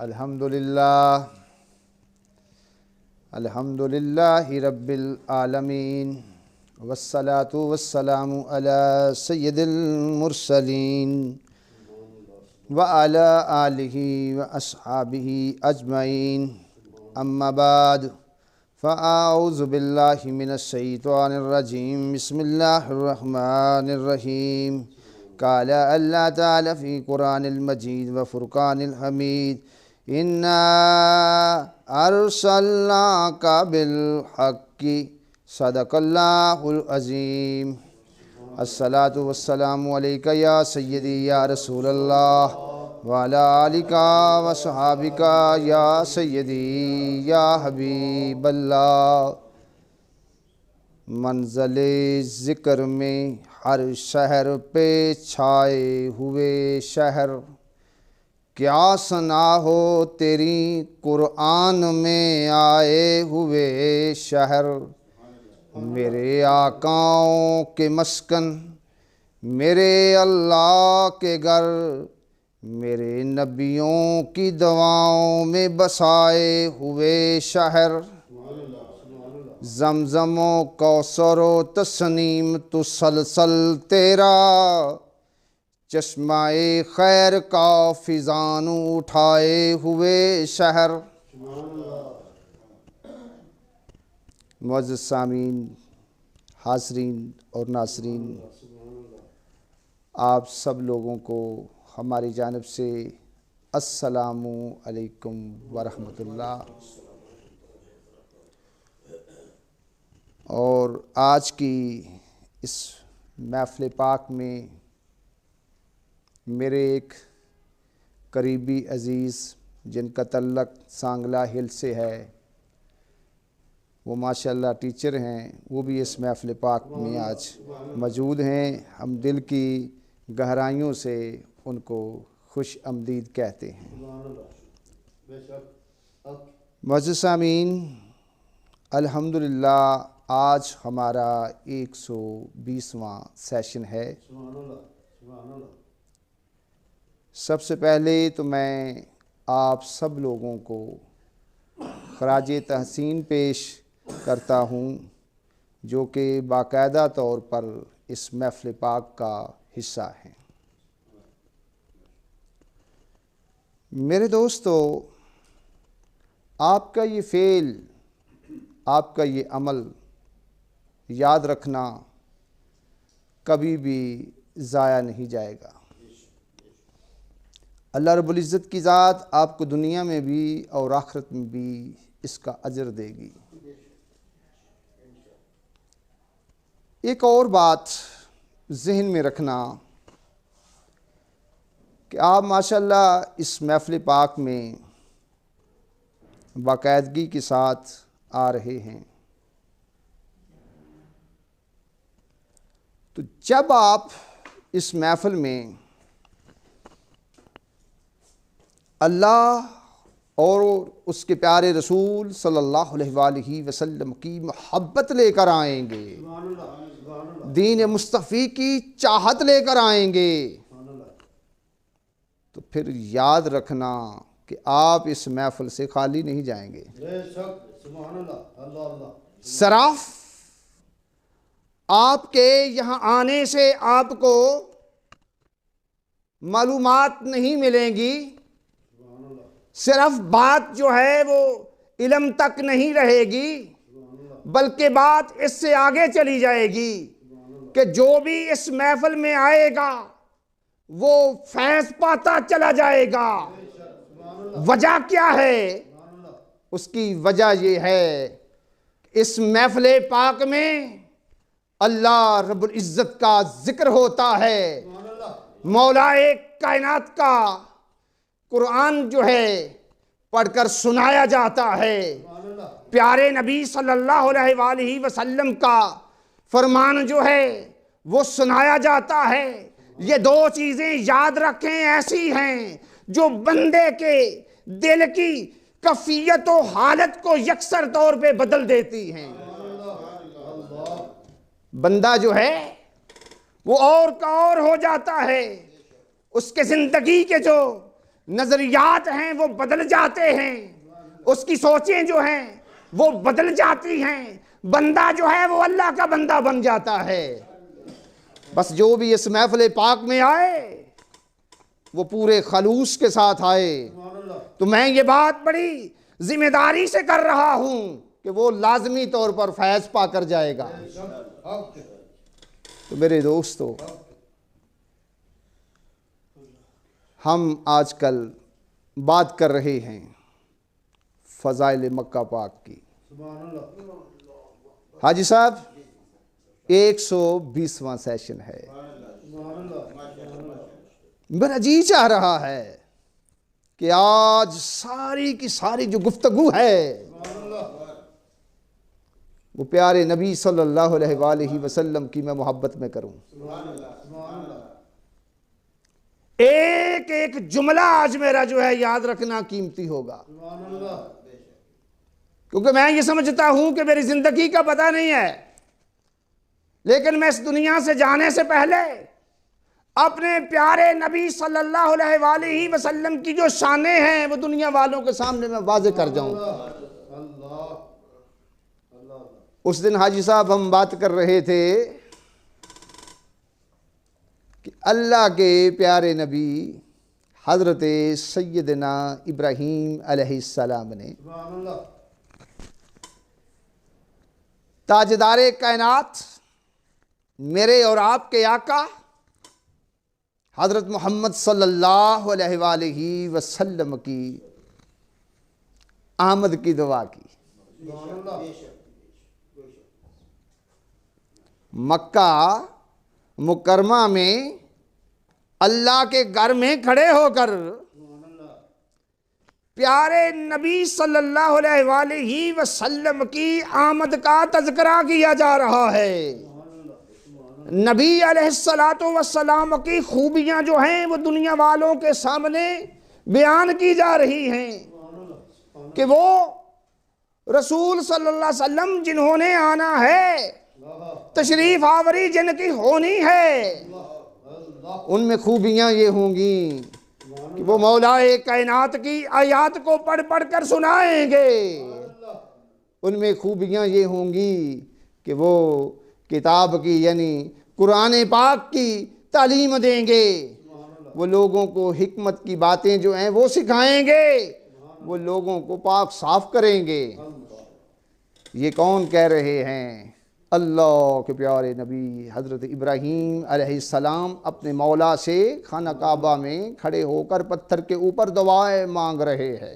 अल्हम्दुलिल्लाहि रब्बिल आलमीन वस्सलातु वस्सलामु अला सय्यिदिल मुरसलीन व अला आलिहि व अस्हाबिहि अजमईन अम्मा बाद फ़अऊज़ु बिल्लाहि मिनश शैतानिर रजीम बिस्मिल्लाहिर रहमानिर रहीम क़ाला अल्लाह ताला फ़ी क़ुरानिल मजीद व फ़ुरक़ानिल हमीद इन्ना अर्सलनाका बिल हक़्क़ि सदक़ल्लाहुल अज़ीम। अस्सलातु वस्सलामु अलैका या सय्यदी या रसूलल्लाह व अला आलिका व सहाबिका या सय्यदी या हबीबल्लाह। मंज़िले ज़िक्र में हर शहर पे छाए हुए शहर, क्या सना हो तेरी कुरान में आए हुए शहर। मेरे आकाओं के मस्कन, मेरे अल्लाह के घर, मेरे नबियों की दवाओं में बसाए हुए शहर। ज़मज़मो कौसरो तस्नीम तुसलसल तेरा, चश्माए खैर का फिजान उठाए हुए शहर। मुअज़्ज़िज़ सामीन, हाज़रीन और नाज़रीन, आप सब लोगों को हमारी जानिब से अस्सलामु अलैकुम वरहमतुल्लाह। और आज की इस महफ़िल पाक में मेरे एक करीबी अज़ीज़ जिनका तल्लक सांगला हिल से है, वो माशाअल्लाह टीचर हैं, वो भी इस महफ़िल पाक में आज मौजूद हैं। हम दिल की गहराइयों से उनको खुश आमदीद कहते हैं। मुअज़्ज़िज़ सामीन, अल्हम्दुलिल्लाह आज हमारा 120वां सेशन है। सबसे पहले तो मैं आप सब लोगों को ख़राज तहसीन पेश करता हूँ, जो कि बाकायदा तौर पर इस महफ़िल पाक का हिस्सा हैं। मेरे दोस्तों, आपका ये फ़ेल, आपका ये अमल याद रखना कभी भी ज़ाया नहीं जाएगा। अल्लाह रब्बुल इज़्ज़त की ज़ात आपको दुनिया में भी और आखिरत में भी इसका अजर देगी। एक और बात ज़हन में रखना कि आप माशाअल्लाह इस महफ़िल पाक में बाकायदगी के साथ आ रहे हैं, तो जब आप इस महफ़िल में अल्लाह और उसके प्यारे रसूल सल्लल्लाहु अलैहि वसल्लम की मोहब्बत लेकर आएंगे, दीन मुस्तफ़ी की चाहत लेकर आएंगे, तो फिर याद रखना कि आप इस महफ़िल से खाली नहीं जाएंगे। सिर्फ आपके यहाँ आने से आपको मालूमात नहीं मिलेंगी, सिर्फ बात जो है वो इल्म तक नहीं रहेगी, बल्कि बात इससे आगे चली जाएगी कि जो भी इस महफ़िल में आएगा वो फैज़ पाता चला जाएगा। वजह क्या है? उसकी वजह ये है, इस महफ़िल पाक में अल्लाह रब्बुल इज़्ज़त का जिक्र होता है, मौलाए कायनात का कुरान जो है पढ़कर सुनाया जाता है, प्यारे नबी सल्लल्लाहु अलैहि वसल्लम का फरमान जो है वो सुनाया जाता है। ये दो चीज़ें याद रखें ऐसी हैं जो बंदे के दिल की कैफियत और हालत को यकसर तौर पे बदल देती हैं। बंदा जो है वो और का और हो जाता है, उसके ज़िंदगी के जो नजरियात हैं वो बदल जाते हैं, उसकी सोचें जो हैं वो बदल जाती हैं, बंदा जो है वो अल्लाह का बंदा बन जाता है। बस जो भी इस महफिल पाक में आए वो पूरे खलूस के साथ आए। तो मैं ये बात बड़ी जिम्मेदारी से कर रहा हूं कि वो लाजमी तौर पर फैज पा कर जाएगा। तो मेरे दोस्तों, हम आजकल बात कर रहे हैं फ़ज़ाइल मक्का पाक की। हाजी साहब 120वां सेशन है। मेरा जी चाह रहा है कि आज सारी की सारी जो गुफ्तगू है वो प्यारे नबी सल्लल्लाहु अलैहि वसल्लम की मैं मोहब्बत में करूं। एक एक जुमला आज मेरा जो है याद रखना कीमती होगा, क्योंकि मैं ये समझता हूं कि मेरी जिंदगी का पता नहीं है, लेकिन मैं इस दुनिया से जाने से पहले अपने प्यारे नबी सल्लल्लाहु अलैहि वसल्लम की जो शानें हैं वो दुनिया वालों के सामने मैं वाज़े कर जाऊं। उस दिन हाजी साहब हम बात कर रहे थे कि अल्लाह के प्यारे नबी हज़रत सैयदना इब्राहीम अलैहिस्सलाम ने ताजदारे कायनात मेरे और आपके आका हज़रत मोहम्मद सल्लल्लाहु अलैहि वसल्लम की आमद की दुआ की। मक्का मुकरमा में अल्लाह के घर में खड़े होकर प्यारे नबी सल्लल्लाहु अलैहि वसल्लम की आमद का तज़किरा किया जा रहा है। नबी अलैहिस्सलातु वस्सलाम की खूबियां जो हैं वो दुनिया वालों के सामने बयान की जा रही हैं कि वो रसूल सल्लल्लाहु अलैहि वसल्लम जिन्होंने आना है, तशरीफ आवरी जिनकी होनी है, उनमें खूबियां ये होंगी कि वो मौलाए कायनात की आयात को पढ़ पढ़ कर सुनाएंगे। उनमें खूबियां ये होंगी कि वो किताब की यानी कुरान पाक की तालीम देंगे, वो लोगों को हिकमत की बातें जो हैं वो सिखाएंगे, वो लोगों को पाक साफ करेंगे। ये कौन कह रहे हैं? अल्लाह के प्यारे नबी हज़रत इब्राहीम अलैहिस्सलाम अपने मौला से खाना काबा में खड़े होकर पत्थर के ऊपर दुआएं मांग रहे हैं।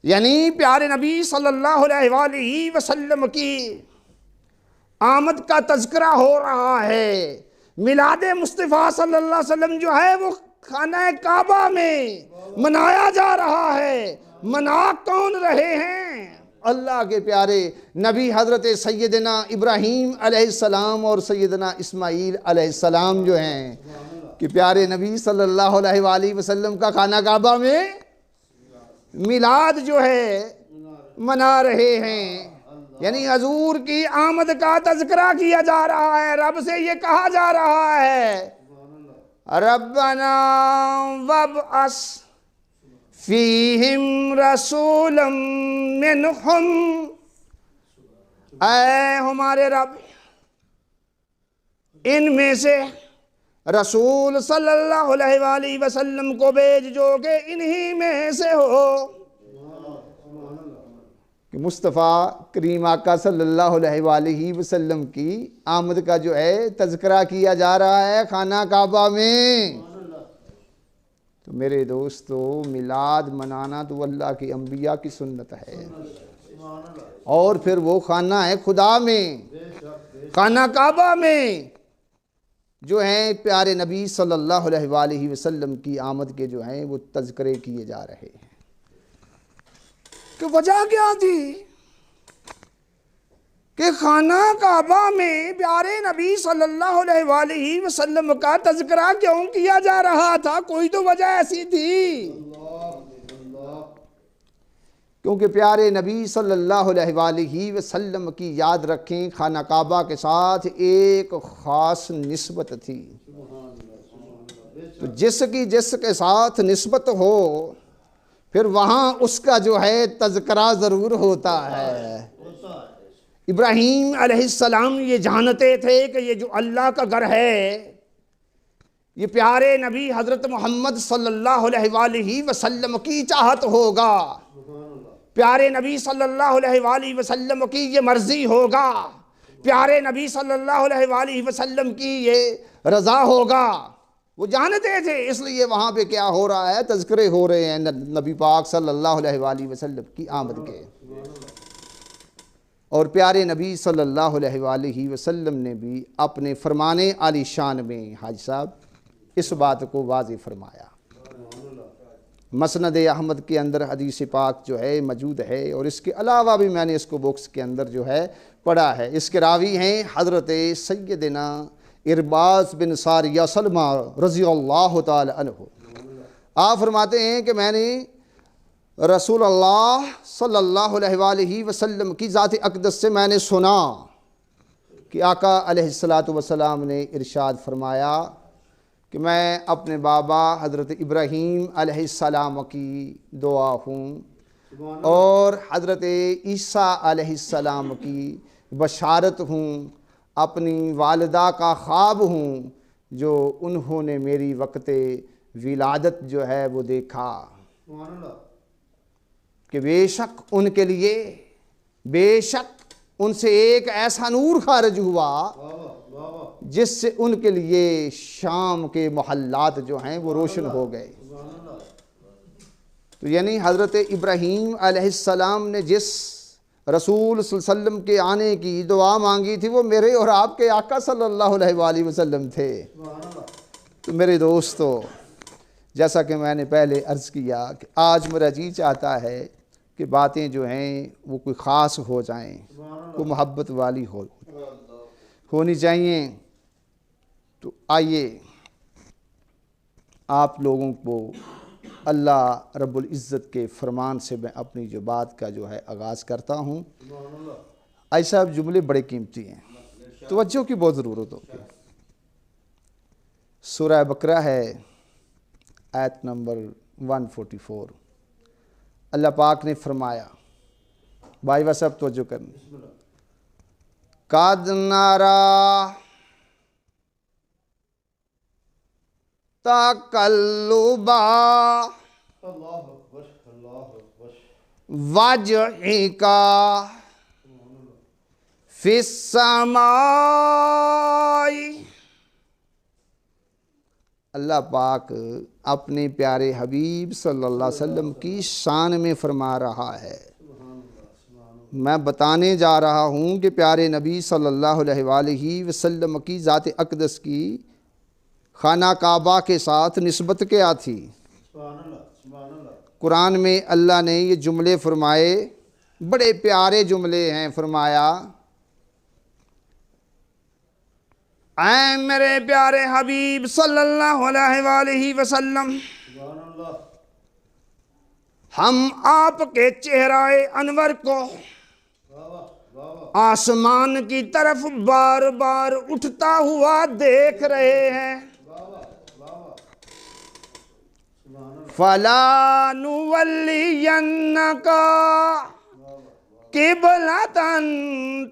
यानी प्यारे नबी सल्लल्लाहु अलैहि वसल्लम की आमद का तज़किरा हो रहा है। मिलादे मुस्तफ़ा सल्लल्लाहु अलैहि वसल्लम जो है वो खाना काबा में मनाया जा रहा है। मना कौन रहे हैं? अल्लाह के प्यारे नबी हज़रत सैयदना इब्राहीम अलैहिस्सलाम और सैयदना इस्माईल अलैहिस्सलाम जो हैं कि प्यारे नबी सल्लल्लाहु अलैहि वसल्लम का खाना काबा में मिलाद जो है मना रहे हैं। यानी हजूर की आमद का तज़किरा किया जा रहा है। रब से ये कहा जा रहा है, रब्बना वब्अस फ़ीहिम रसूलम मिनहुम, ऐ हमारे रब इनमें से रसूल सल्लल्लाहु अलैहि वसल्लम को भेज जो कि इन्हीं में से हो। कि मुस्तफ़ा करीम आका सल्लल्लाहु अलैहि वसल्लम की आमद का जो है तज़किरा किया जा रहा है खाना काबा में। तो मेरे दोस्तों, मिलाद मनाना तो अल्लाह की अंबिया की सुन्नत है, और फिर वो खाना है खुदा में, खाना काबा में जो है प्यारे नबी सल्लल्लाहु अलैहि वसल्लम की आमद के जो हैं वो तज़किरे किए जा रहे हैं। कि वजह क्या थी कि खाना काबा में प्यारे नबी सल्लल्लाहु अलैहि वसल्लम का तज़किरा क्यों किया जा रहा था? कोई तो वजह ऐसी थी, क्योंकि प्यारे नबी सल्लल्लाहु अलैहि वसल्लम की याद रखें खाना काबा के साथ एक ख़ास निस्बत थी। तो जिसकी जिसके साथ निस्बत हो फिर वहाँ उसका जो है तज़किरा ज़रूर होता है। इब्राहीम अलैहिस्सलाम ये जानते थे कि ये जो अल्लाह का घर है ये प्यारे नबी हज़रत मोहम्मद सल्लल्लाहु अलैहि वसल्लम की चाहत होगा, प्यारे नबी सल्लल्लाहु अलैहि वसल्लम की ये मर्ज़ी होगा, प्यारे नबी सल्लल्लाहु अलैहि वसल्लम की ये रज़ा होगा। वो जानते थे, इसलिए वहाँ पे क्या हो रहा है, तज़किरे हो रहे हैं नबी पाक सल्लल्लाहु अलैहि वसल्लम की आमद के। और प्यारे नबी सल्लल्लाहु अलैहि वसल्लम ने भी अपने फरमाने आली शान में हाजी साहब इस बात को वाज़ेह फरमाया। मसनद अहमद के अंदर हदीस पाक जो है मौजूद है और इसके अलावा भी मैंने इसको बुक्स के अंदर जो है पढ़ा है। इसके रावी हैं हज़रत सैयदना इरबाज़ बिन सारिया सलमा रज़ी अल्लाह ताला अन्हु। आप फरमाते हैं कि मैंने रसूल अल्लाह सल्लल्लाहु अलैहि वसल्लम की ज़ात अक़दस से मैंने सुना कि आका अलैहिस्सलातु वस्सलाम ने इरशाद फरमाया कि मैं अपने बाबा हज़रत इब्राहीम अलैहिस्सलाम की दुआ हूँ और हज़रत ईसा अलैहिस्सलाम की बशारत हूँ, अपनी वालिदा का ख्वाब हूँ जो उन्होंने मेरी वक़्त विलादत जो है वो देखा कि बेशक उनके लिए, बेशक उनसे एक ऐसा नूर खारिज हुआ जिससे उनके लिए शाम के मोहल्लात जो हैं वो रोशन हो गए। तो यानी हज़रत इब्राहीम अलैहिस्सलाम ने जिस रसूल सल्लल्लाहु के आने की दुआ मांगी थी वो मेरे और आपके आका सल्लल्लाहु अलैहि वसल्लम थे। तो मेरे दोस्तों, जैसा कि मैंने पहले अर्ज़ किया कि आज मेरा जी चाहता है कि बातें जो हैं वो कोई ख़ास हो जाएं, कोई मोहब्बत वाली होनी चाहिए। तो आइए आप लोगों को अल्लाह रब्बुल इज़्ज़त के फरमान से मैं अपनी जो बात का जो है आगाज़ करता हूँ। ऐसा जुमले बड़े कीमती हैं, तवज्जो की बहुत ज़रूरत होगी। सूरह बकरा है आयत नंबर 144। अल्लाह पाक ने फरमाया, भाई वह सब तवज्जो करनी, काद नारा तकल्लुबा वजहिका फिस्समाई। अल्लाह पाक अपने प्यारे हबीब सल्लल्लाहु अलैहि वसल्लम की शान में फरमा रहा है। मैं बताने जा रहा हूँ कि प्यारे नबी सल्लल्लाहु अलैहि वसल्लम की ज़ात अक़दस की खाना काबा के साथ निस्बत क्या थी। कुरान में अल्लाह ने ये जुमले फरमाए, बड़े प्यारे जुमले हैं। फरमाया, ऐ मेरे प्यारे हबीब सल्लल्लाहु अलैहि वसल्लम, हम आपके चेहराए अनवर को आसमान की तरफ बार बार उठता हुआ देख रहे हैं। फला नुवल्लियन्नका क़िबलतन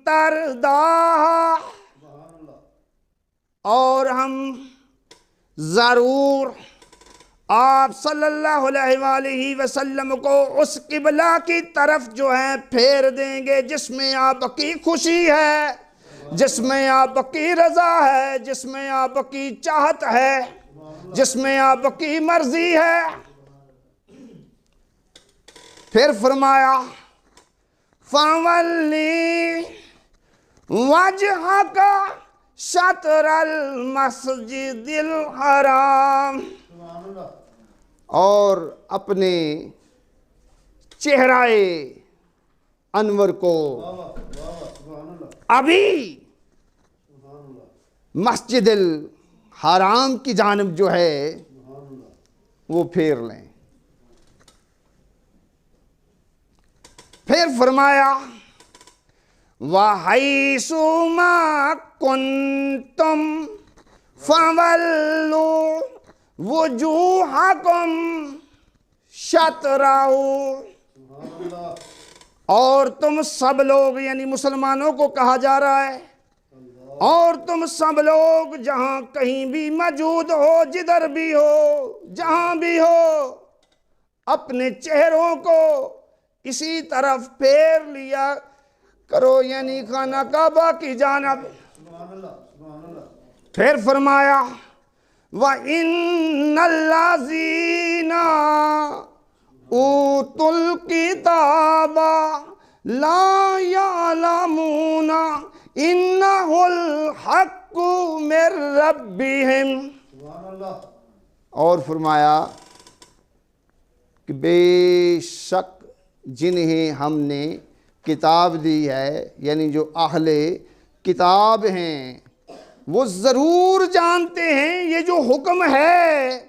तरदाहा, और हम ज़रूर आप सल्लल्लाहु अलैहि वसल्लम को उस किबला की तरफ जो है फेर देंगे जिसमें आपकी खुशी है, जिसमें आपकी रज़ा है, जिसमें आपकी चाहत है, जिसमें आपकी मर्जी है। फिर फरमाया, फवल्ली वजहका शतरल मस्जिदिल हराम, और अपने चेहराए अनवर को अभी मस्जिदिल हराम की जानिब जो है वो फेर लें। फिर फरमाया, वहैसुमा कुन्तुम फवल्लू वुजूहकुम शतराउ, और तुम सब लोग, यानी मुसलमानों को कहा जा रहा है, और तुम सब लोग जहां कहीं भी मौजूद हो, जिधर भी हो, जहां भी हो, अपने चेहरों को इसी तरफ फेर लिया करो, यानी खाना काबा की जानब। फिर फरमाया व इन्नल्लाज़ीना ऊतुल किताबा ला यअलमूना इन्नहुल हक्कु मिर रब्बिहिम। और फरमाया कि बेशक जिन्हें हमने किताब दी है, यानी जो अहले किताब हैं, वो ज़रूर जानते हैं ये जो हुक्म है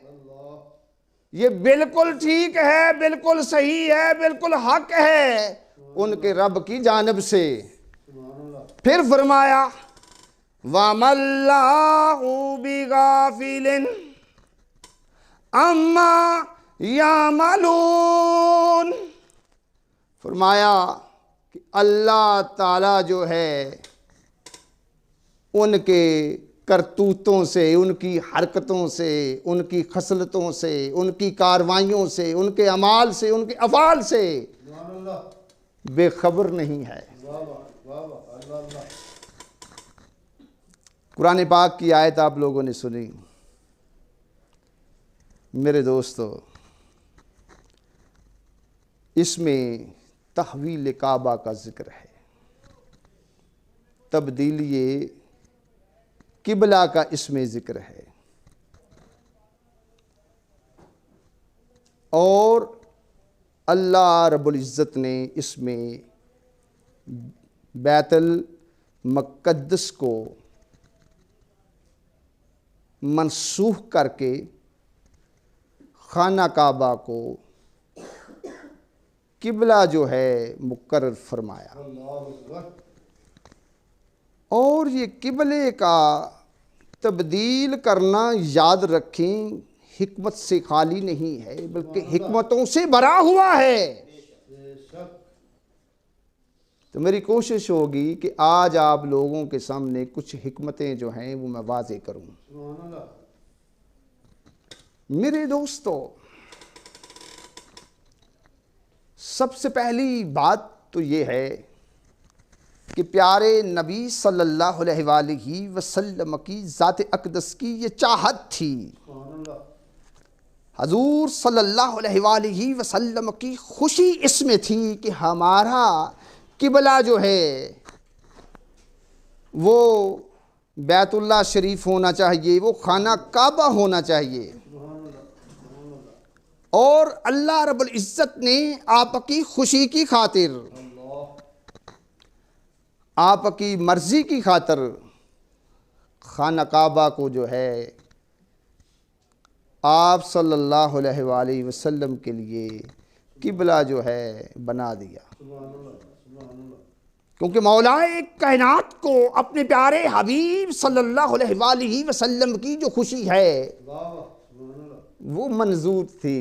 ये बिल्कुल ठीक है, बिल्कुल सही है, बिल्कुल हक है उनके रब की जानब से। फिर फरमाया वमल्लाहु बिगाफिलिन अम्मा यामलून। फरमाया कि अल्लाह ताला जो है उनके करतूतों से, उनकी हरकतों से, उनकी खसलतों से, उनकी कार्रवाइयों से, उनके अमाल से, उनके अफ़ाल से बेखबर नहीं है। कुरान पाक की आयत आप लोगों ने सुनी। मेरे दोस्तों, इसमें तहवील काबा का जिक्र है, तब्दीली किबला का इसमें ज़िक्र है, और अल्लाह रब्बुल इज़्ज़त ने इसमें बैतुल मुक़द्दस को मनसूख करके खाना काबा को किबला जो है मुकर्रर फरमाया। और ये किबले का तब्दील करना, याद रखें, हिकमत से खाली नहीं है बल्कि हिकमतों से भरा हुआ है। तो मेरी कोशिश होगी कि आज आप लोगों के सामने कुछ हिकमतें जो हैं वो मैं वाज़े करूं। मेरे दोस्तों, सबसे पहली बात तो ये है कि प्यारे नबी सल्लल्लाहु अलैहि वसल्लम की ज़ात अक़दस की ये चाहत थी, हजूर सल्लल्लाहु अलैहि वसल्लम की खुशी इसमें थी कि हमारा किबला जो है वो बैतुल्लाह शरीफ होना चाहिए, वो खाना काबा होना चाहिए। और अल्लाह रब्बुल इज़्ज़त ने आपकी खुशी की खातिर, आपकी मर्ज़ी की खातिर खाना काबा को जो है आप सल्लल्लाहु अलैहि वसल्लम के लिए किबला जो है बना दिया। क्योंकि मौलाए कायनात को अपने प्यारे हबीब सल्लल्लाहु अलैहि वसल्लम की जो खुशी है वो मंजूर थी।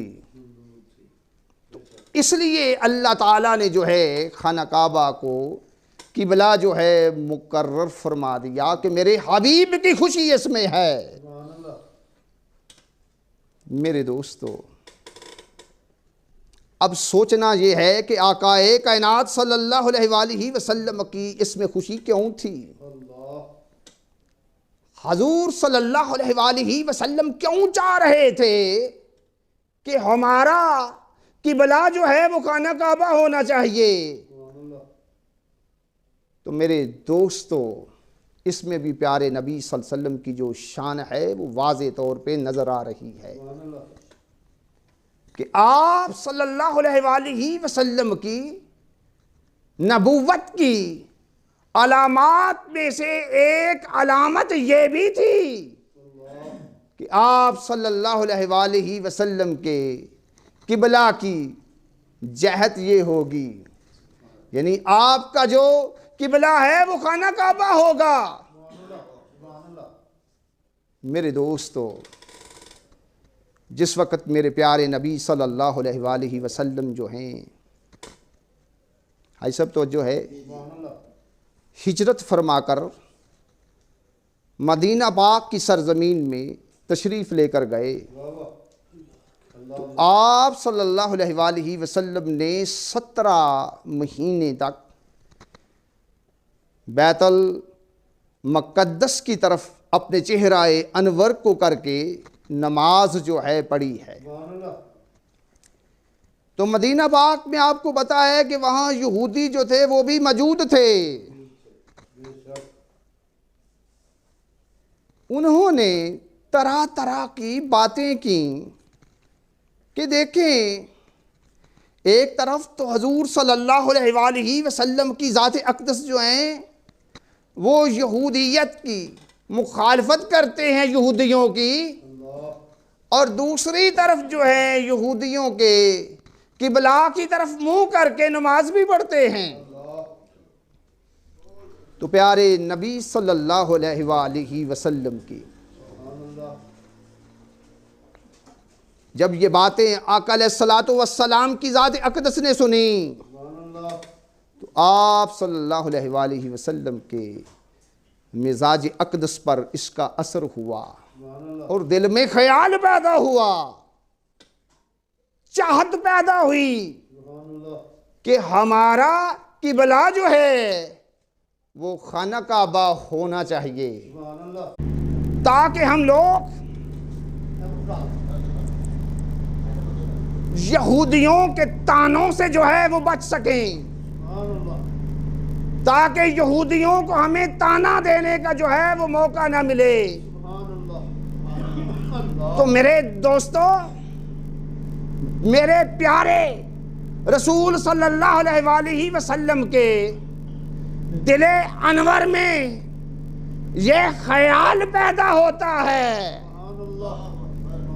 तो इसलिए अल्लाह ताला ने जो है खाना काबा को किबला जो है मुकर्रर फरमा दिया कि मेरे हबीब की खुशी इसमें है। मेरे दोस्तों, अब सोचना ये है कि आकाए कायनात सल्लल्लाहु अलैहि वसल्लम की इसमें खुशी क्यों थी? हजूर सल्लल्लाहु अलैहि वसल्लम क्यों चाह रहे थे कि हमारा किबला जो है वो खाना काबा होना चाहिए? तो मेरे दोस्तों, इसमें भी प्यारे नबी सल्लल्लाहु अलैहि वसल्लम की जो शान है वो वाज़े तौर पे नज़र आ रही है कि आप सल्लल्लाहु अलैहि वसल्लम की नबूवत की अलामात में से एक अलामत ये भी थी कि आप सल्लल्लाहु अलैहि वसल्लम के किबला की जहत ये होगी, यानी आपका जो किबला है वो खाना काबा होगा। मेरे दोस्तों, जिस वक़्त मेरे प्यारे नबी सल्लल्लाहु अलैहि वसल्लम जो हैं, भाई सब तो जो है, हिजरत फरमाकर मदीना पाक की सरजमीन में तशरीफ़ लेकर गए, तो आप सल्लल्लाहु अलैहि वसल्लम ने 17 महीने तक बैतुल मुक़द्दस की तरफ अपने चेहराए अनवर को करके नमाज जो है पढ़ी है। तो मदीना पाक में आपको पता है कि वहाँ यहूदी जो थे वो भी मौजूद थे। उन्होंने तरह तरह की बातें की कि देखें, एक तरफ तो हजूर सल्लल्लाहु अलैहि वसल्लम की ज़ात अक़दस जो हैं वो यहूदियत की मुखालफत करते हैं, यहूदियों की, और दूसरी तरफ जो है यहूदियों के किबला की तरफ मुंह करके नमाज भी पढ़ते हैं। तो प्यारे नबी सल्लल्लाहु अलैहि वसल्लम की जब ये बातें आका अलैहिस्सलातु वस्सलाम की ज़ात अक़दस ने सुनी, तो आप सल्लल्लाहु अलैहि वसल्लम के मिजाज अक़दस पर इसका असर हुआ और दिल में ख्याल पैदा हुआ, चाहत पैदा हुई कि हमारा किबला जो है वो खाना काबा होना चाहिए, ताकि हम लोग यहूदियों के तानों से जो है वो बच सकें, ताकि यहूदियों को हमें ताना देने का जो है वो मौका ना मिले। तो मेरे दोस्तों, मेरे प्यारे रसूल सल्लल्लाहु अलैहि वसल्लम के दिले अनवर में ये ख्याल पैदा होता है,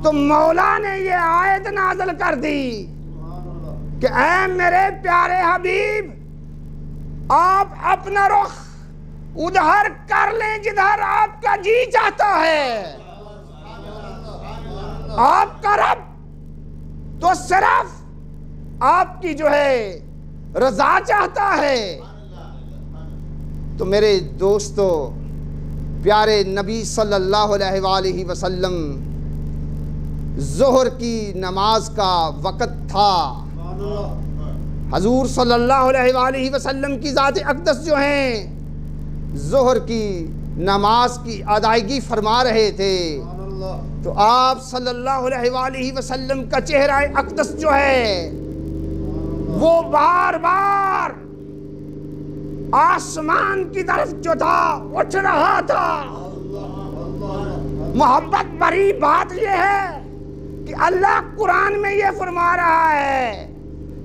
तो मौला ने ये आयत नाज़िल कर दी कि ऐ मेरे प्यारे हबीब, आप अपना रुख उधर कर लें जिधर आपका जी चाहता है। आपका रब तो सिर्फ आपकी जो है रजा चाहता है। तो मेरे दोस्तों, प्यारे नबी सल्लल्लाहु अलैहि वसल्लम, ज़ोहर की नमाज का वक़्त था। हजूर सल्लल्लाहु अलैहि वसल्लम की ज़ात अक़दस जो हैं ज़ोहर की नमाज की अदायगी फरमा रहे थे, तो आप सल्लल्लाहु अलैहि वसल्लम का चेहरा अक़दस जो है वो बार बार आसमान की तरफ जो था उठ रहा था। मोहब्बत भरी बात यह है कि अल्लाह कुरान में ये फरमा रहा है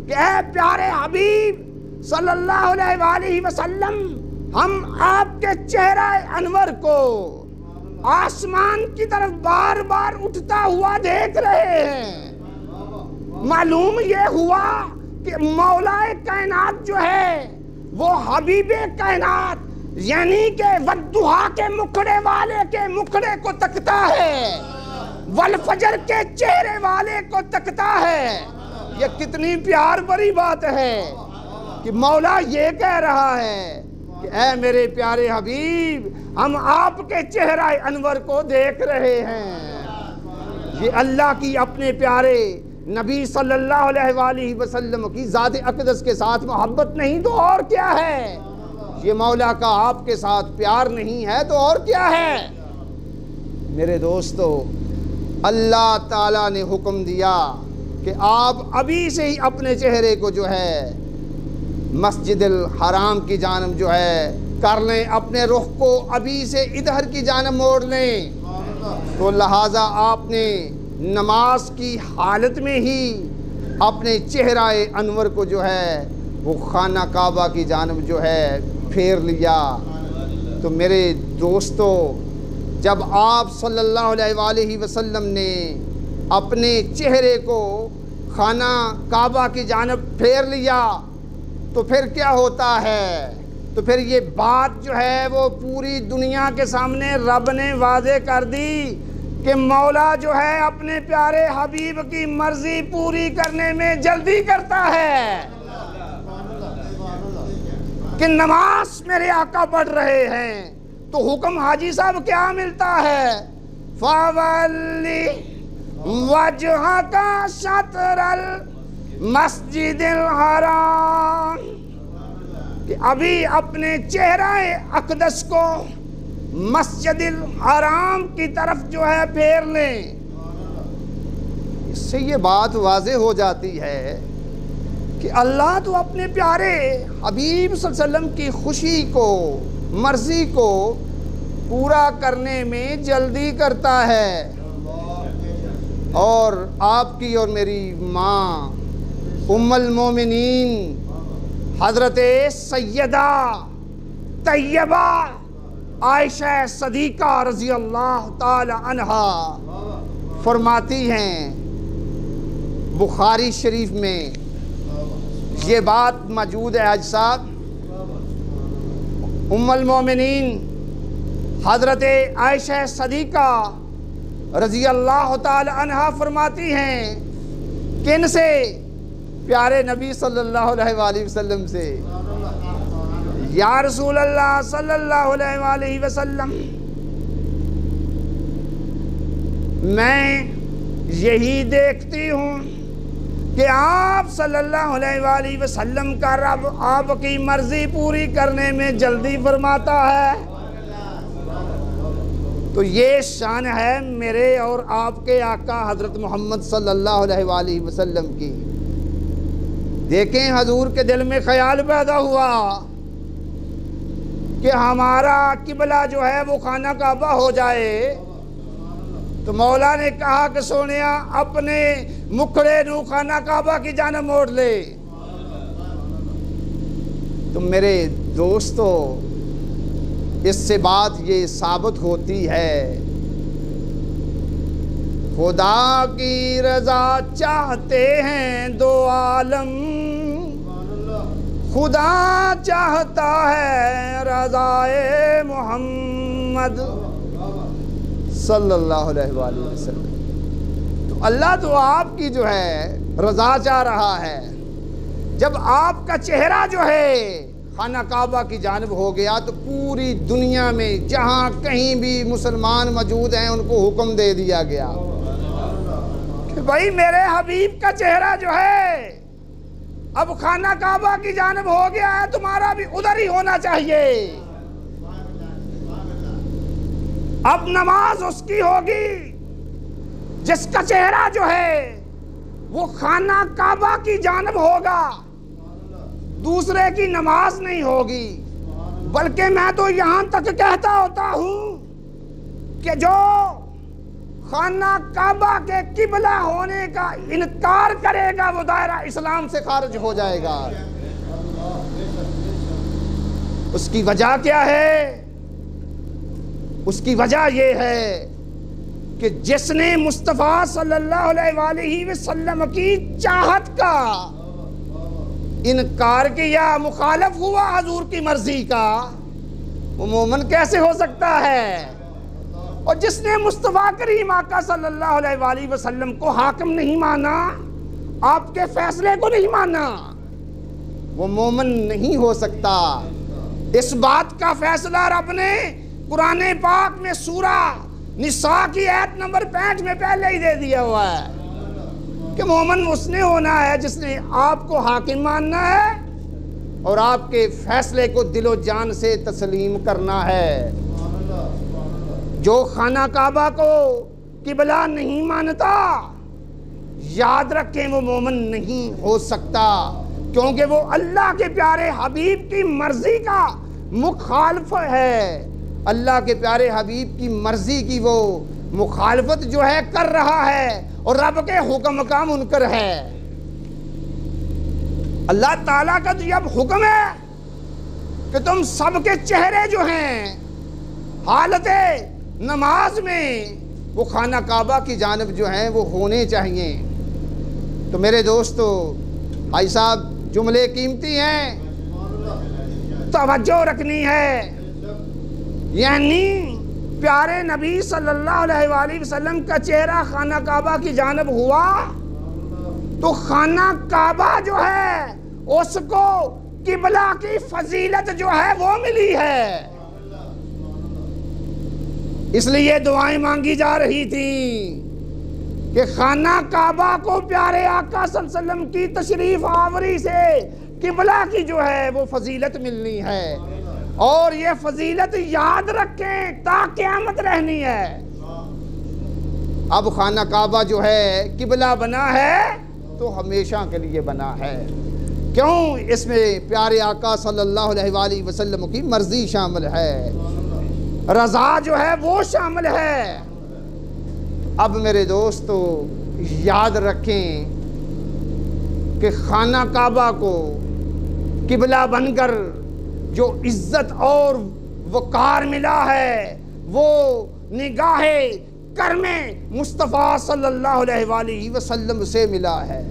कि ऐ प्यारे हबीब सल्लल्लाहु अलैहि वसल्लम, हम आपके चेहरा अनवर को आसमान की तरफ बार बार उठता हुआ देख रहे हैं। मालूम ये हुआ कि मौलाए कायनात जो है वो हबीबे कायनात यानी के वद्दुहा के मुखड़े वाले के मुखड़े को तकता है, वल फजर के चेहरे वाले को तकता है। ये कितनी प्यार भरी बात है कि मौला ये कह रहा है कि ऐ मेरे प्यारे हबीब, हम आपके चेहरा अनवर को देख रहे हैं। ये अल्लाह की अपने प्यारे नबी सल्लल्लाहु अलैहि वसल्लम की ज़ात अक़दस के साथ मोहब्बत नहीं तो और क्या है। ये मौला का आपके साथ प्यार नहीं है तो और क्या है। मेरे दोस्तों, अल्लाह ताला ने हुक्म दिया कि आप अभी से ही अपने चेहरे को जो है मस्जिदुल हराम की जानब जो है कर लें, अपने रुख को अभी से इधर की जानब मोड़ लें। तो लिहाजा आपने नमाज की हालत में ही अपने चेहरा अनवर को जो है वो खाना काबा की जानब जो है फेर लिया। तो मेरे दोस्तों, जब आप सल्लल्लाहु अलैहि वसल्लम ने अपने चेहरे को खाना काबा की जानब फेर लिया तो फिर क्या होता है, तो फिर ये बात जो है वो पूरी दुनिया के सामने रब ने वाज़े कर दी कि मौला जो है अपने प्यारे हबीब की मर्जी पूरी करने में जल्दी करता है कि नमाज मेरे आका पढ़ रहे हैं तो हुक्म हाजी साहब क्या मिलता है, फवल्ली वजहका शतरल मस्जिदिल हराम, कि अभी अपने चेहरे अक़दस को मस्जिदिल हराम की तरफ जो है फेर लें। इससे ये बात वाज़े हो जाती है कि अल्लाह तो अपने प्यारे हबीब सल्लल्लाहु अलैहि वसल्लम की खुशी को, मर्जी को पूरा करने में जल्दी करता है। और आपकी और मेरी माँ उम्मुल मोमिनीन हज़रत सैयदा तैयबा आयशा सदीक़ा रज़ी अल्लाह ताला अन्हा फरमाती हैं, बुखारी शरीफ में ये बात मौजूद है। हाजी साहब, उम्मुल मोमिनीन हज़रत आयशा सदीक़ा रज़ी अल्लाह ताला अन्हा फरमाती हैं, किन से? प्यारे नबी सल्लल्लाहु अलैहि वसल्लम से। या रसूल अल्लाह सल्लल्लाहु अलैहि वसल्लम, मैं यही देखती हूँ कि आप सल्लल्लाहु अलैहि वसल्लम का रब आपकी मर्जी पूरी करने में जल्दी फरमाता है। तो ये शान है मेरे और आपके आका हज़रत मोहम्मद सल्लल्लाहु अलैहि वसल्लम की। देखें, हजूर के दिल में ख्याल पैदा हुआ कि हमारा किबला जो है वो खाना काबा हो जाए, तो मौला ने कहा कि सोनिया अपने मुखड़े नू खाना काबा की जानिब मोड़ ले। तो मेरे दोस्तों, इससे बात ये साबित होती है खुदा की रजा चाहते हैं दो आलम, खुदा चाहता है रज़ाए मोहम्मद सल्लल्लाहु अलैहि वसल्लम। तो अल्लाह तो आपकी जो है रज़ा चाह रहा है। जब आपका चेहरा जो है खाना काबा की जानिब हो गया तो पूरी दुनिया में जहाँ कहीं भी मुसलमान मौजूद हैं उनको हुक्म दे दिया गया कि भाई मेरे हबीब का चेहरा जो है अब खाना काबा की जानिब हो गया है, तुम्हारा भी उधर ही होना चाहिए। अब नमाज उसकी होगी जिसका चेहरा जो है वो खाना काबा की जानिब होगा, दूसरे की नमाज नहीं होगी। बल्कि मैं तो यहां तक कहता होता हूं कि जो खाना काबा के किबला होने का इनकार करेगा वो दायरा इस्लाम से खारिज हो जाएगा। उसकी वजह क्या है? उसकी वजह ये है कि जिसने मुस्तफ़ा सल्लल्लाहु अलैहि वसल्लम की चाहत का इनकार किया, मुखालिफ हुआ हजूर की मर्जी का, वो मोमिन कैसे हो सकता है? और जिसने मुस्तफ़ा करीम आका सल्लल्लाहु अलैहि वसल्लम को हाकिम नहीं माना, आपके फैसले को नहीं माना, वो मोमिन नहीं हो सकता। इस बात का फैसला रब ने कुरान पाक में सूरा निसा की आयत नंबर 65 में पहले ही दे दिया हुआ है कि मोमिन उसने होना है जिसने आपको हाकिम मानना है और आपके फैसले को दिलो जान से तस्लीम करना है। जो खाना काबा को किबला नहीं मानता, याद रखें वो मोमिन नहीं हो सकता, क्योंकि वो अल्लाह के प्यारे हबीब की मर्जी का मुखालिफ है। अल्लाह के प्यारे हबीब की मर्जी की वो मुखालफत जो है कर रहा है और रब के हुक्म का मुनकर है। अल्लाह ताला का तो अब हुक्म है कि तुम सबके चेहरे जो हैं हालत नमाज में वो खाना काबा की जानिब जो हैं वो होने चाहिए। तो मेरे दोस्तों, भाई साहब, जुमले कीमती हैं, तवज्जो रखनी है। यानी प्यारे नबी सल्लल्लाहु अलैहि वसल्लम का चेहरा खाना काबा की जानब हुआ तो खाना काबा जो है उसको किबला की फजीलत जो है वो मिली है। इसलिए दुआएं मांगी जा रही थी कि खाना काबा को प्यारे आका सल्लल्लाहु अलैहि वसल्लम की तशरीफ आवरी से किबला की जो है वो फजीलत मिलनी है। और ये फजीलत याद रखें ता क़यामत रहनी है। अब खाना काबा जो है किबला बना है तो हमेशा के लिए बना है। क्यों? इसमें प्यारे आका सल्लल्लाहु अलैहि वसल्लम की मर्जी शामिल है, रज़ा जो है वो शामिल है। अब मेरे दोस्तों याद रखें कि खाना काबा को किबला बनकर जो इज्जत और वकार मिला है वो निगाहे करमे मुस्तफ़ा सल्लल्लाहु अलैहि वसल्लम से मिला है।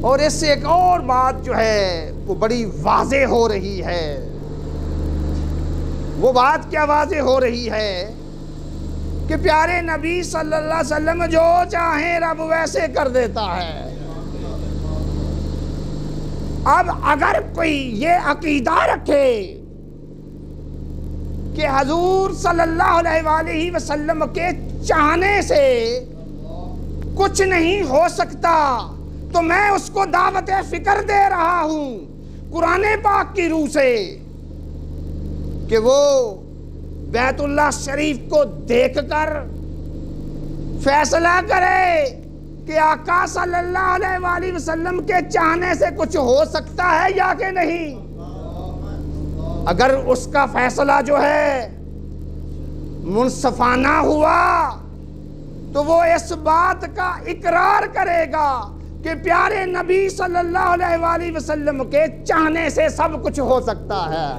और इससे एक और बात जो है वो बड़ी वाज़े हो रही है। वो बात क्या वाज़े हो रही है कि प्यारे नबी सल्लल्लाहु अलैहि वसल्लम जो चाहे रब वैसे कर देता है। अब अगर कोई ये अकीदा रखे कि हजूर सल्लल्लाहु अलैहि वसल्लम के चाहने से कुछ नहीं हो सकता तो मैं उसको दावत फिक्र दे रहा हूं कुरान पाक की रूह से कि वो बैतुल्लाह शरीफ को देखकर फैसला करे कि आका सल्लल्लाहु अलैहि वसल्लम के चाहने से कुछ हो सकता है या कि नहीं। अगर उसका फैसला जो है मुनसफाना हुआ तो वो इस बात का इकरार करेगा कि प्यारे नबी सल्लल्लाहु अलैहि वसल्लम के चाहने से सब कुछ हो सकता है।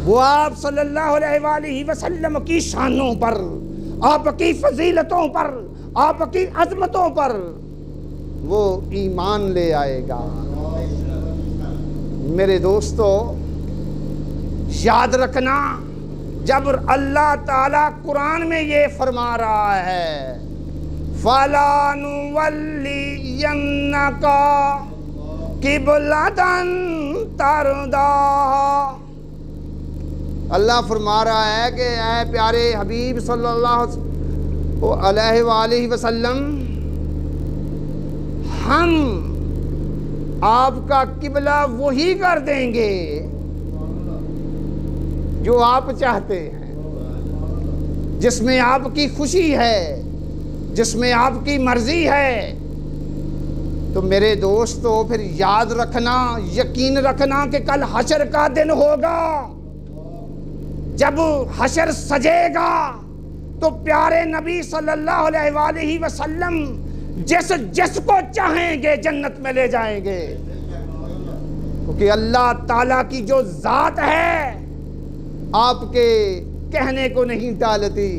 वो आप सल्लल्लाहु अलैहि वसल्लम की शानों पर, आपकी फजीलतों पर, आपकी अजमतों पर वो ईमान ले आएगा। मेरे दोस्तों याद रखना, जब अल्लाह ताला कुरान में ये फरमा रहा है फला नुवल्लियन्नका किबलतन तरदा, अल्लाह फरमा रहा है कि ऐ प्यारे हबीब सल्लल्लाहु अलैहि वसल्लम हम आपका किबला वही कर देंगे जो आप चाहते हैं, जिसमें आपकी खुशी है, जिसमें आपकी मर्जी है। तो मेरे दोस्तों फिर याद रखना, यकीन रखना कि कल हशर का दिन होगा। जब हशर सजेगा तो प्यारे नबी सल्लल्लाहु अलैहि वसल्लम जिसको चाहेंगे जन्नत में ले जाएंगे, क्योंकि अल्लाह ताला की जो जात है आपके कहने को नहीं टालती,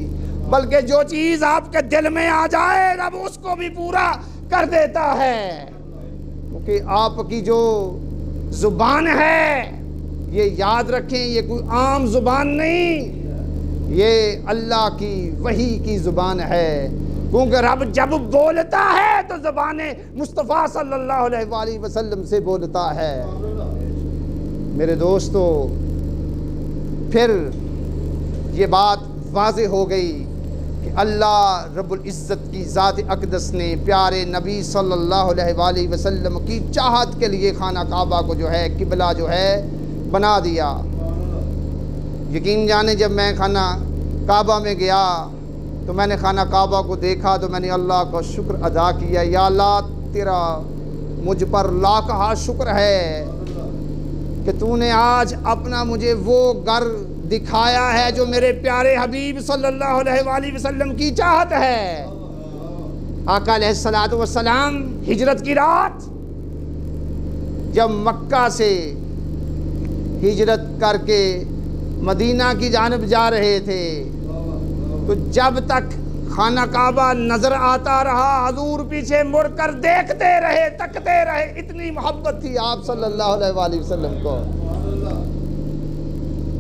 बल्कि जो चीज आपके दिल में आ जाए रब उसको भी पूरा कर देता है। क्योंकि आपकी जो जुबान है ये याद रखें, ये कोई आम जुबान नहीं, ये अल्लाह की वही की जुबान है। क्योंकि रब जब बोलता है तो ज़बाने मुस्तफ़ा सल्लल्लाहु अलैहि वसल्लम से बोलता है। मेरे दोस्तों फिर ये बात वाज़े हो गई कि अल्लाह रब्बुल इज़्ज़त की ज़ात अक़दस ने प्यारे नबी सल्लल्लाहु अलैहि वसल्लम की चाहत के लिए खाना काबा को जो है किबला जो है बना दिया। यकीन जाने जब मैं खाना काबा में गया तो मैंने खाना काबा को देखा तो मैंने अल्लाह का शुक्र अदा किया, या अल्लाह तेरा मुझ पर लाखा शुक्र है कि तूने आज अपना मुझे वो घर दिखाया है जो मेरे प्यारे हबीब सल्लल्लाहु अलैहि वसल्लम की चाहत है। आका अलैहिस्सलातु वस्सलाम हिजरत की रात जब मक्का से हिजरत करके मदीना की जानिब जा रहे थे तो जब तक खाना काबा नजर आता रहा हजूर पीछे मुड़कर देखते रहे, तकते रहे। इतनी मोहब्बत थी आप सल्लल्लाहु अलैहि वसल्लम को।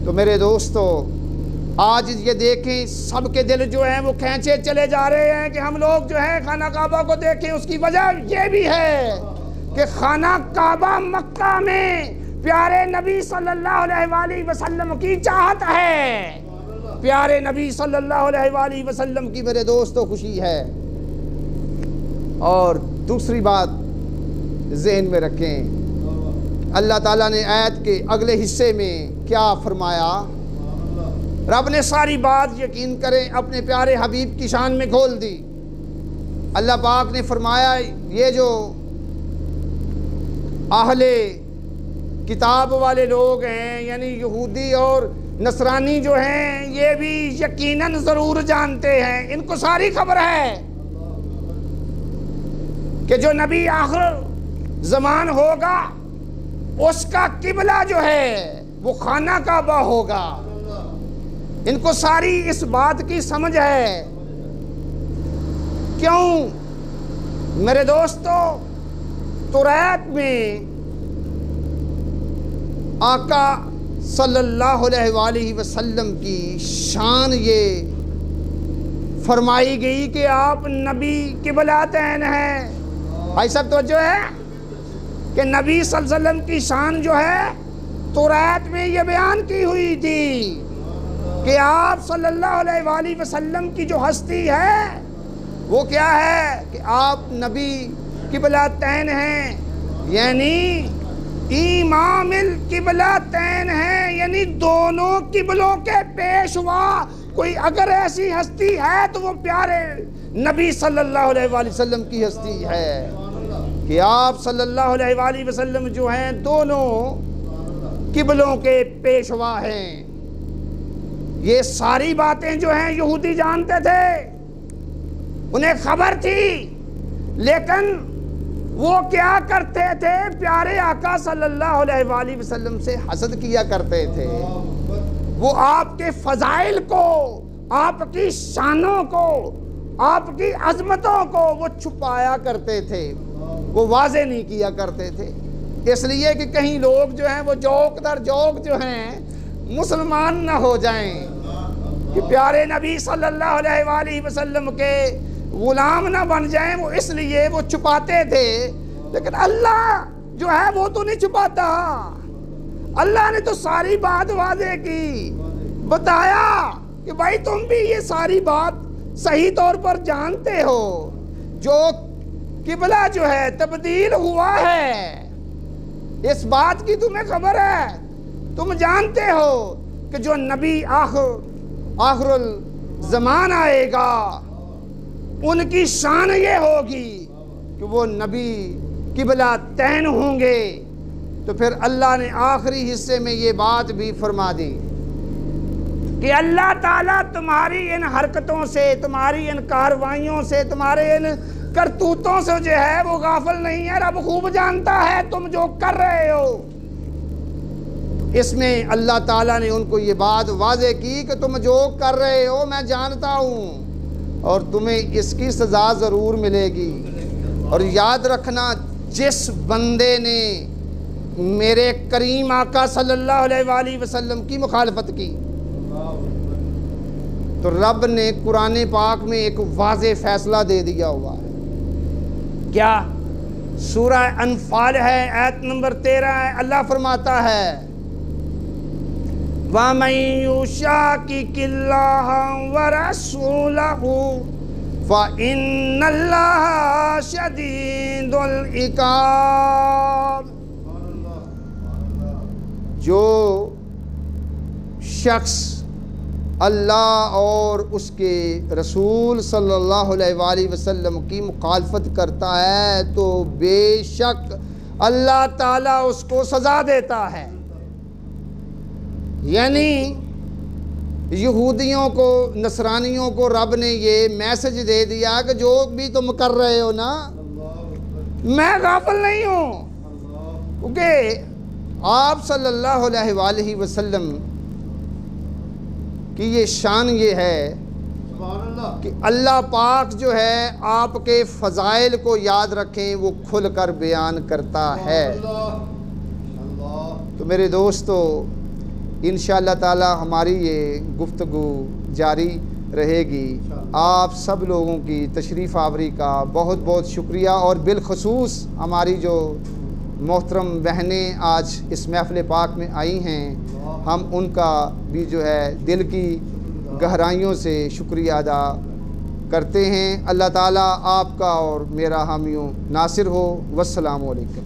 तो मेरे दोस्तों, आज ये देखें सबके दिल जो हैं वो खींचे चले जा रहे हैं कि हम लोग जो है खाना काबा को देखें। उसकी वजह ये भी है कि खाना काबा मक्का में प्यारे नबी सल्लल्लाहु अलैहि वसल्लम की चाहत है, प्यारे नबी सल्लल्लाहु अलैहि वसल्लम की मेरे दोस्तों खुशी है। और दूसरी बात ज़हन में रखें, अल्लाह ताला ने आयत के अगले हिस्से में क्या फरमाया। रब ने सारी बात यकीन करें अपने प्यारे हबीब की शान में खोल दी। अल्लाह पाक ने फरमाया ये जो आहले किताब वाले लोग हैं यानी यहूदी और नसरानी जो हैं, ये भी यकीनन ज़रूर जानते हैं, इनको सारी खबर है कि जो नबी आखिर ज़मान होगा उसका किबला जो है वो खाना काबा होगा। इनको सारी इस बात की समझ है। क्यों मेरे दोस्तों, तौरात में आका सल्लल्लाहु अलैहि वसल्लम की शान ये फरमाई गई कि आप नबी किबलातैन हैं। भाई सब तो जो है कि नबी सल्लल्लाहु अलैहि वसल्लम की शान जो है तौरात में ये बयान की हुई थी कि आप सल्लल्लाहु अलैहि वसल्लम की जो हस्ती है वो क्या है कि आप नबी किबलातैन हैं, यानी इमामिल किबलातैन हैं, यानी दोनों किबलों के पेशवा। कोई अगर ऐसी हस्ती है तो वो प्यारे नबी सल्लल्लाहु अलैहि वसल्लम की हस्ती है कि आप सल्लल्लाहु अलैहि वसल्लम जो हैं दोनों किबलों के पेशवा हैं। ये सारी बातें जो हैं यहूदी जानते थे, उन्हें खबर थी, लेकिन वो क्या करते थे, प्यारे आका सल्लल्लाहु अलैहि वसल्लम से हसद किया करते थे। वो आपके फजाइल को, आपकी शानों को, आपकी अजमतों को वो छुपाया करते थे, वो वाजे नहीं किया करते थे। इसलिए कि कहीं लोग जो हैं वो जोक दर जोक जो हैं मुसलमान ना हो जाएं, कि प्यारे नबी सल्लल्लाहु अलैहि वसल्लम के गुलाम ना बन जाएं, वो इसलिए वो छुपाते थे। लेकिन अल्लाह जो है वो तो नहीं छुपाता। अल्लाह ने तो सारी बात वादे की, बताया कि भाई तुम भी ये सारी बात सही तौर पर जानते हो। जो किबला जो है तब्दील हुआ है, इस बात की तुम्हें खबर है, तुम जानते हो कि जो नबी आखिरुल ज़मान आएगा उनकी शान ये होगी कि वो नबी किबला तैन होंगे। तो फिर अल्लाह ने आखिरी हिस्से में ये बात भी फरमा दी कि अल्लाह ताला तुम्हारी इन हरकतों से, तुम्हारी इन कार्रवाइयों से, तुम्हारे इन करतूतों से जो है वो गाफिल नहीं है। रब खूब जानता है तुम जो कर रहे हो। इसमें अल्लाह ताला ने उनको ये बात वाज़े की कि तुम जो कर रहे हो मैं जानता हूँ और तुम्हें इसकी सज़ा ज़रूर मिलेगी। और याद रखना, जिस बंदे ने मेरे करीम आका सल्लल्लाहु अलैहि वसल्लम की मुखालफत की तो रब ने कुरान पाक में एक वाज़े फैसला दे दिया हुआ है। क्या? सूरह अनफाल है, आयत नंबर 13 है। अल्लाह फरमाता है वमन युशाकिकिल्लाह व रसूलहु फ़इन्नल्लाह शदीदुल इक़ाब। जो शख्स अल्लाह और उसके रसूल सल्लल्लाहु अलैहि वसल्लम की मुखालफत करता है तो बेशक अल्लाह ताला उसको सज़ा देता है। यानी यहूदियों को, नसरानियों को रब ने ये मैसेज दे दिया कि जो भी तुम कर रहे हो ना, मैं गाफिल नहीं हूँ। क्योंकि आप सल्लल्लाहु अलैहि वसल्लम कि ये शान ये है कि अल्लाह पाक जो है आपके फ़ज़ाइल को याद रखें, वो खुल कर बयान करता है। तो मेरे दोस्तों, इंशाअल्लाह ताला हमारी ये गुफ्तगू जारी रहेगी। आप सब लोगों की तशरीफ़ आवरी का बहुत बहुत शुक्रिया, और बिलखसूस हमारी जो मोहतरम बहनें आज इस महफ़िल पाक में आई हैं, हम उनका भी जो है दिल की गहराइयों से शुक्रिया अदा करते हैं। अल्लाह ताला आपका और मेरा हामियों नासिर हो। वस्सलामु अलैकुम।